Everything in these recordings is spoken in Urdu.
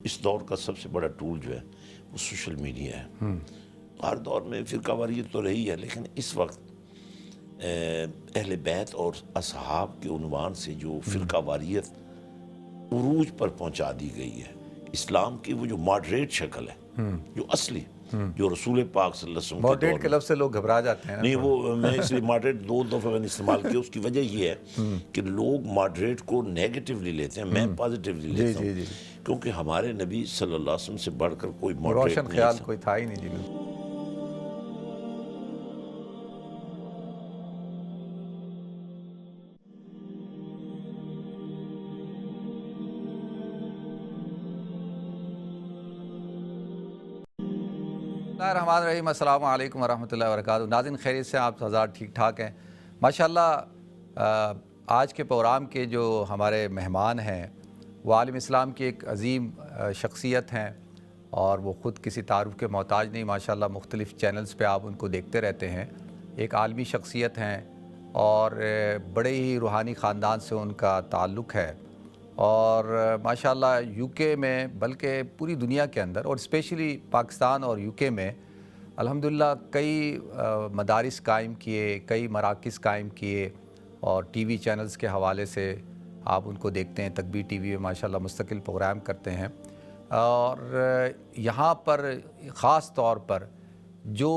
اس دور کا سب سے بڑا ٹول جو ہے وہ سوشل میڈیا ہے۔ ہر دور میں فرقہ واریت تو رہی ہے، لیکن اس وقت اہل بیت اور اصحاب کے عنوان سے جو فرقہ واریت عروج پر پہنچا دی گئی ہے، اسلام کی وہ جو ماڈریٹ شکل ہے، جو اصلی جو رسول پاک صلی اللہ علیہ وسلم ماڈریٹ کے لفظ سے لوگ گھبرا جاتے ہیں نہیں، وہ میں اس لیے ماڈریٹ دو دفعہ میں نے استعمال کیا، اس کی وجہ یہ ہے کہ لوگ ماڈریٹ کو نیگیٹیولی لیتے ہیں، میں پازیٹیولی لیتا ہوں، کیونکہ ہمارے نبی صلی اللہ علیہ وسلم سے بڑھ کر کوئی ماڈریٹ روشن نہیں خیال تھا۔ کوئی تھا ہی نہیں جی۔ بالکل بسم اللہ الرحمن الرحیم۔ السلام علیکم ورحمۃ اللہ وبرکاتہ۔ ناظرین خیریت سے آپ حضرات ٹھیک ٹھاک ہیں؟ ماشاءاللہ آج کے پروگرام کے جو ہمارے مہمان ہیں وہ عالم اسلام کی ایک عظیم شخصیت ہیں، اور وہ خود کسی تعارف کے محتاج نہیں، ماشاءاللہ مختلف چینلز پہ آپ ان کو دیکھتے رہتے ہیں۔ ایک عالمی شخصیت ہیں اور بڑے ہی روحانی خاندان سے ان کا تعلق ہے، اور ماشاءاللہ یو کے میں بلکہ پوری دنیا کے اندر اور اسپیشلی پاکستان اور یو کے میں الحمدللہ کئی مدارس قائم کیے، کئی مراکز قائم کیے، اور ٹی وی چینلز کے حوالے سے آپ ان کو دیکھتے ہیں۔ تکبیر ٹی وی میں ماشاءاللہ مستقل پروگرام کرتے ہیں، اور یہاں پر خاص طور پر جو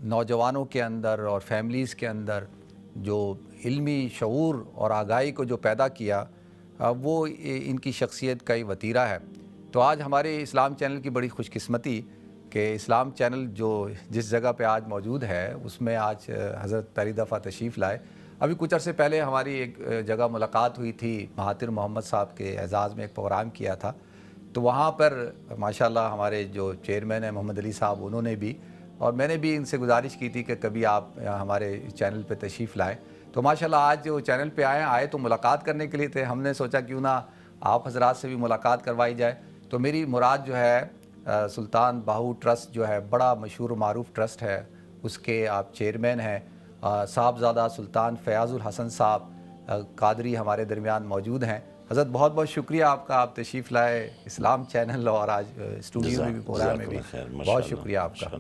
نوجوانوں کے اندر اور فیملیز کے اندر جو علمی شعور اور آگاہی کو جو پیدا کیا، وہ ان کی شخصیت کا ہی وتیرہ ہے۔ تو آج ہمارے اسلام چینل کی بڑی خوش قسمتی کہ اسلام چینل جو جس جگہ پہ آج موجود ہے اس میں آج حضرت پہلی دفعہ تشریف لائے۔ ابھی کچھ عرصے پہلے ہماری ایک جگہ ملاقات ہوئی تھی، مہاتر محمد صاحب کے اعزاز میں ایک پروگرام کیا تھا، تو وہاں پر ماشاءاللہ ہمارے جو چیئرمین ہیں محمد علی صاحب، انہوں نے بھی اور میں نے بھی ان سے گزارش کی تھی کہ کبھی آپ ہمارے چینل پہ تشریف لائیں۔ تو ماشاءاللہ آج جو چینل پہ آئے تو ملاقات کرنے کے لیے تھے، ہم نے سوچا کیوں نہ آپ حضرات سے بھی ملاقات کروائی جائے۔ تو میری مراد جو ہے سلطان باہو ٹرسٹ جو ہے، بڑا مشہور و معروف ٹرسٹ ہے، اس کے آپ چیئرمین ہیں۔ صاحبزادہ سلطان فیاض الحسن صاحب قادری ہمارے درمیان موجود ہیں۔ حضرت بہت بہت شکریہ آپ کا، آپ تشریف لائے اسلام چینل اور آج اسٹوڈیو میں بھی پروگرام میں بھی، بہت شکریہ آپ کا۔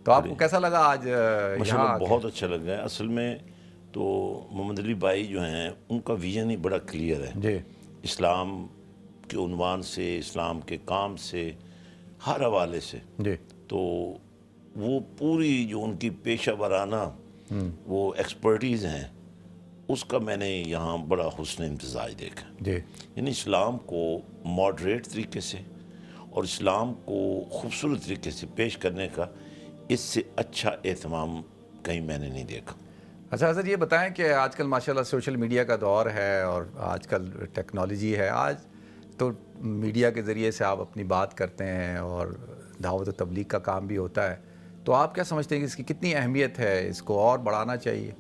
تو آپ کو کیسا لگا آج یہاں آ کے؟ بہت اچھا لگا ہے۔ اصل میں تو محمد علی بھائی جو ہیں ان کا ویژن ہی بڑا کلیئر ہے جی، اسلام کے عنوان سے، اسلام کے کام سے، ہر حوالے سے۔ جی، تو وہ پوری جو ان کی پیشہ ورانہ وہ ایکسپرٹیز ہیں، اس کا میں نے یہاں بڑا حسن امتزاج دیکھا۔ جی، یعنی اسلام کو ماڈریٹ طریقے سے اور اسلام کو خوبصورت طریقے سے پیش کرنے کا اس سے اچھا اہتمام کہیں میں نے نہیں دیکھا۔ اچھا حضرت یہ بتائیں کہ آج کل ماشاءاللہ سوشل میڈیا کا دور ہے، اور آج کل ٹیکنالوجی ہے، آج تو میڈیا کے ذریعے سے آپ اپنی بات کرتے ہیں اور دعوت و تبلیغ کا کام بھی ہوتا ہے، تو آپ کیا سمجھتے ہیں کہ اس کی کتنی اہمیت ہے، اس کو اور بڑھانا چاہیے؟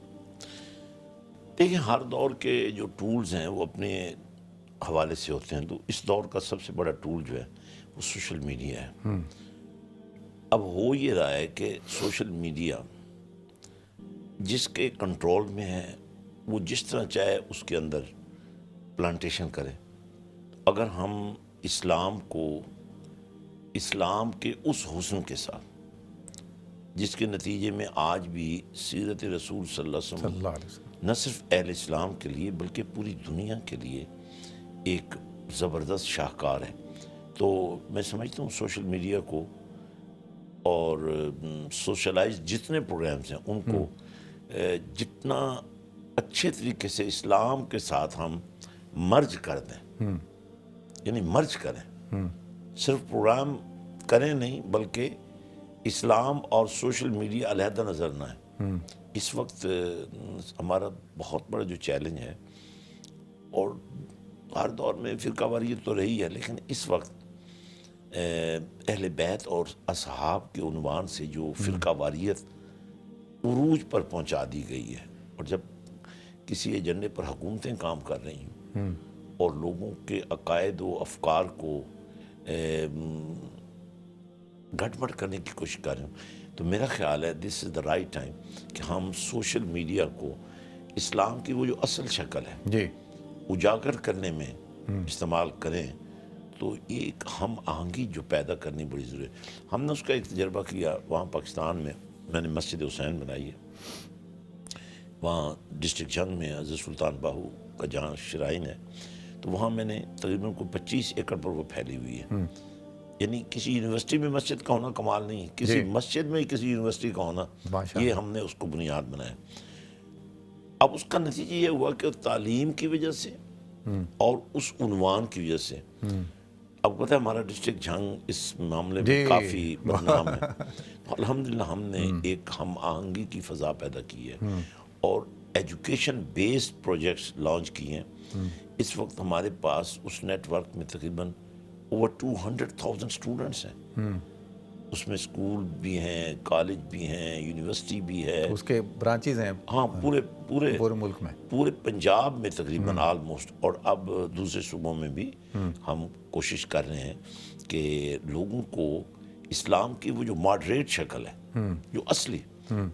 دیکھیں، ہر دور کے جو ٹولز ہیں وہ اپنے حوالے سے ہوتے ہیں، تو اس دور کا سب سے بڑا ٹول جو ہے وہ سوشل میڈیا ہے۔ اب ہو یہ رہا ہے کہ سوشل میڈیا جس کے کنٹرول میں ہے وہ جس طرح چاہے اس کے اندر پلانٹیشن کرے۔ اگر ہم اسلام کو، اسلام کے اس حسن کے ساتھ جس کے نتیجے میں آج بھی سیرت رسول صلی اللہ علیہ وسلم نہ صرف اہل اسلام کے لیے بلکہ پوری دنیا کے لیے ایک زبردست شاہکار ہے، تو میں سمجھتا ہوں سوشل میڈیا کو اور سوشلائز جتنے پروگرامز ہیں ان کو جتنا اچھے طریقے سے اسلام کے ساتھ ہم مرج کر دیں، یعنی مرج کریں، صرف پروگرام کریں نہیں بلکہ اسلام اور سوشل میڈیا علیحدہ نظر نہ ہے۔ اس وقت ہمارا بہت بڑا جو چیلنج ہے، اور ہر دور میں فرقہ واریت تو رہی ہے، لیکن اس وقت اہل بیت اور اصحاب کے عنوان سے جو فرقہ واریت عروج پر پہنچا دی گئی ہے، اور جب کسی ایجنڈے پر حکومتیں کام کر رہی ہیں اور لوگوں کے عقائد و افکار کو گھٹ بڑھ کرنے کی کوشش کر رہے ہیں، تو میرا خیال ہے دس از دا رائٹ ٹائم کہ ہم سوشل میڈیا کو اسلام کی وہ جو اصل شکل ہے جی، اجاگر کرنے میں استعمال کریں، تو ایک ہم آہنگی جو پیدا کرنی بڑی ضروری ہے. ہم نے اس کا ایک تجربہ کیا وہاں پاکستان میں نے مسجد حسین بنائی ہے, وہاں ڈسٹرکٹ جنگ میں حضرت سلطان باہو کا جہاں شرائن ہے, تو وہاں میں نے تقریباً کو 25 ایکڑ پر وہ پھیلی ہوئی ہے. یعنی کسی یونیورسٹی میں مسجد کا ہونا کمال نہیں, کسی مسجد میں کسی یونیورسٹی کا ہونا, یہ ہم نے اس کو بنیاد بنایا. اب اس کا نتیجہ یہ ہوا کہ تعلیم کی وجہ سے اور اس عنوان کی وجہ سے, اب پتہ ہے ہمارا ڈسٹرکٹ جھنگ اس معاملے میں کافی بدنام ہے. الحمدللہ ہم نے ایک ہم آہنگی کی فضا پیدا کی ہے اور ایجوکیشن بیسڈ پروجیکٹس لانچ کیے ہیں. اس وقت ہمارے پاس اس نیٹ ورک میں تقریباً اوور 200,000 اسٹوڈنٹس ہیں. اس میں اسکول بھی ہیں, کالج بھی ہیں, یونیورسٹی بھی ہے, اس کے برانچیز ہیں ہاں پورے ملک میں, پورے پنجاب میں تقریباً آلموسٹ, اور اب دوسرے صوبوں میں بھی ہم کوشش کر رہے ہیں کہ لوگوں کو اسلام کی وہ جو ماڈریٹ شکل ہے, جو اصلی,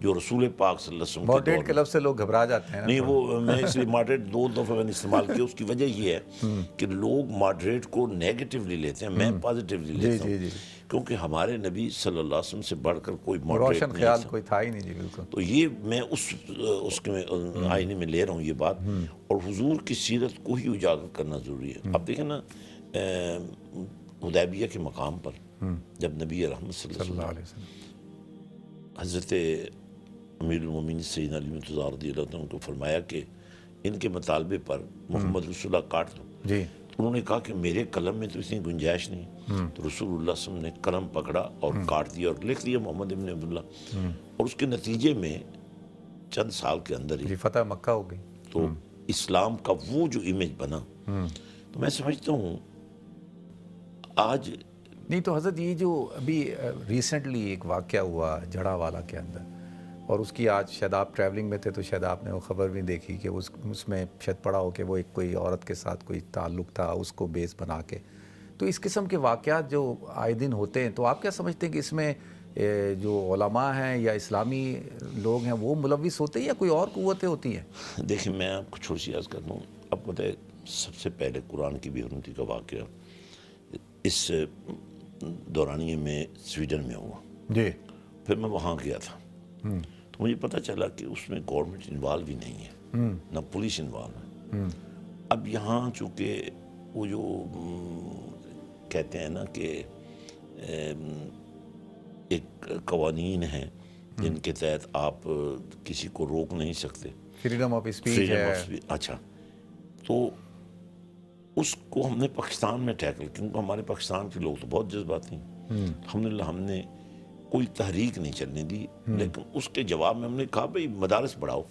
جو رسول پاک صلی اللہ علیہ وسلم ماڈریٹ کے لفظ سے لوگ گھبرا جاتے ہیں. نہیں, وہ میں اس لیے ماڈریٹ 2 دفعہ میں نے استعمال کیا. اس کی وجہ یہ ہے کہ لوگ ماڈریٹ کو نیگیٹیولی لیتے ہیں, میں پازیٹیولی لیتا ہوں, کیونکہ ہمارے نبی صلی اللہ علیہ وسلم سے بڑھ کر کوئی ماڈریٹ روشن خیال کوئی تھا ہی نہیں. جی بالکل. تو یہ میں اس کے آئینے میں لے رہا ہوں یہ بات, اور حضور کی سیرت کو ہی اجاگر کرنا ضروری ہے. اب دیکھیں نا, حدیبیہ کے مقام پر جب نبی رحمت صلی اللہ علیہ وسلم حضرت امیر المومنین سیدنا علی مرتضیٰ رضی اللہ عنہ کو فرمایا کہ ان کے مطالبے پر محمد رسول اللہ کاٹ دو, جی انہوں نے کہا کہ میرے قلم میں تو اتنی گنجائش نہیں. تو رسول اللہ صلی اللہ علیہ وسلم نے قلم پکڑا اور کاٹ دیا اور لکھ دیا محمد ابن عبداللہ, اور اس کے نتیجے میں چند سال کے اندر ہی فتح مکہ ہو گئی. تو اسلام کا وہ جو امیج بنا, تو میں سمجھتا ہوں آج نہیں. تو حضرت یہ جو ابھی ریسنٹلی ایک واقعہ ہوا جڑا والا کے اندر, اور اس کی آج شاید آپ ٹریولنگ میں تھے تو شاید آپ نے وہ خبر بھی دیکھی کہ اس میں شاید پڑا ہو کہ وہ ایک کوئی عورت کے ساتھ کوئی تعلق تھا, اس کو بیس بنا کے. تو اس قسم کے واقعات جو آئے دن ہوتے ہیں, تو آپ کیا سمجھتے ہیں کہ اس میں جو علماء ہیں یا اسلامی لوگ ہیں وہ ملوث ہوتے ہیں یا کوئی اور قوتیں ہوتی ہیں؟ دیکھیں میں آپ کو چھوٹی سی عرض کرتا ہوں. اب پتہ ہے سب سے پہلے قرآن کی بے حرمتی کا واقعہ اس دورانیے میں سویڈن میں ہوا. جی. پھر میں وہاں گیا تھا, تو مجھے پتہ چلا کہ اس میں گورنمنٹ انوالو ہی نہیں ہے, نہ پولیس انوالو ہے. اب یہاں چونکہ وہ جو کہتے ہیں نا کہ ایک قوانین ہیں جن کے تحت آپ کسی کو روک نہیں سکتے, فریڈم آف اسپیچ ہے. اچھا, تو اس کو ہم نے پاکستان میں ٹیکل, کیونکہ ہمارے پاکستان کے لوگ تو بہت جذباتی ہیں. الحمدللہ ہم نے کوئی تحریک نہیں چلنے دی, لیکن اس کے جواب میں ہم نے کہا بھئی مدارس بڑھاؤ,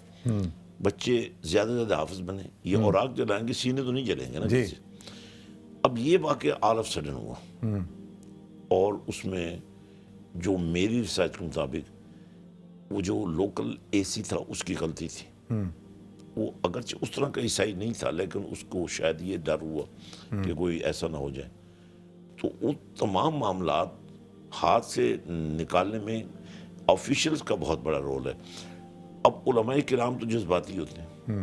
بچے زیادہ سے زیادہ حافظ بنے, یہ اوراق جلائیں گے سینے تو نہیں جلیں گے نا کسی. اب یہ واقعہ آل آف سڈن ہوا, اور اس میں جو میری ریسرچ کے مطابق وہ جو لوکل اے سی تھا اس کی غلطی تھی. وہ اگرچہ اس طرح کا عیسائی نہیں تھا, لیکن اس کو شاید یہ ڈر ہوا کہ کوئی ایسا نہ ہو جائے. تو وہ تمام معاملات ہاتھ سے نکالنے میں آفیشلز کا بہت بڑا رول ہے. اب علماء کرام تو جذباتی ہوتے ہیں,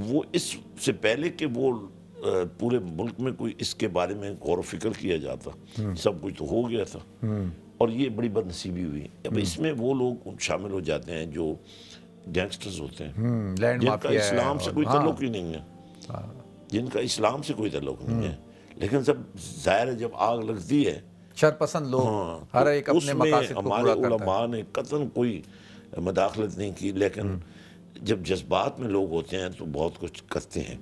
وہ اس سے پہلے کہ وہ پورے ملک میں کوئی اس کے بارے میں غور و فکر کیا جاتا, سب کچھ تو ہو گیا تھا, اور یہ بڑی بد نصیبی ہوئی. اب اس میں وہ لوگ شامل ہو جاتے ہیں جو گینگسٹرز ہوتے ہیں, جن کا اسلام سے کوئی تعلق ہی نہیں ہے, جن کا اسلام سے کوئی تعلق نہیں ہے, لیکن جب ظاہر ہے جب آگ لگتی ہے شرپسند لوگ, ہر ایک اپنے مقاصد کو پورا کرتا ہے. ہمارے علماء نے قطعاً کوئی مداخلت نہیں کی, لیکن جب جذبات میں لوگ ہوتے ہیں تو بہت کچھ کرتے ہیں.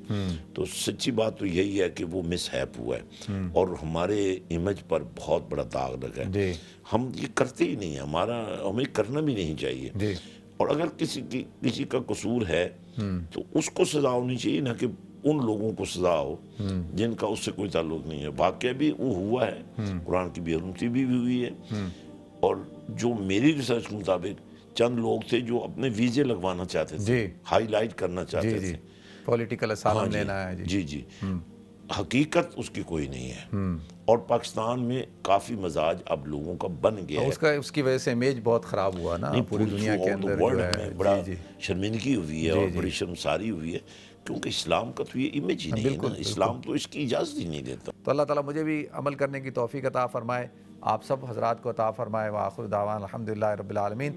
تو سچی بات تو یہی ہے کہ وہ مس ہیپ ہوا ہے, اور ہمارے امیج پر بہت بڑا داغ لگا ہے. ہم یہ کرتے ہی نہیں ہیں, ہمیں کرنا بھی نہیں چاہیے. اور اگر کسی کا قصور ہے تو اس کو سزا ہونی چاہیے, نہ کہ ان لوگوں کو سزا ہو جن کا اس سے کوئی تعلق نہیں ہے. واقعہ بھی وہ ہوا ہے, قرآن کی بے حرمتی بھی ہوئی ہے, اور جو میری ریسرچ کے مطابق چند لوگ تھے جو اپنے ویزے لگوانا چاہتے تھے, ہائی لائٹ کرنا چاہتے تھے, پولیٹیکل اسائلم لینا ہے. جی. حقیقت اس کی کوئی نہیں ہے، اور پاکستان میں کافی مزاج اب لوگوں کا بن گیا ہے، اس کی وجہ سے امیج بہت خراب ہوا نا پوری دنیا کے اندر جو ورلڈ میں ہے۔ بڑا جی جی شرمندگی ہوئی ہے اور بڑی شرمساری ہوئی ہے، کیونکہ اسلام کا تو یہ امیج ہی نہیں ہے نا، اسلام تو اس کی اجازت ہی نہیں دیتا۔ تو اللہ تعالیٰ مجھے بھی عمل کرنے کی توفیق عطا فرمائے، آپ سب حضرات کو عطا فرمائے۔ وآخر دعوانا الحمدللہ رب العالمین۔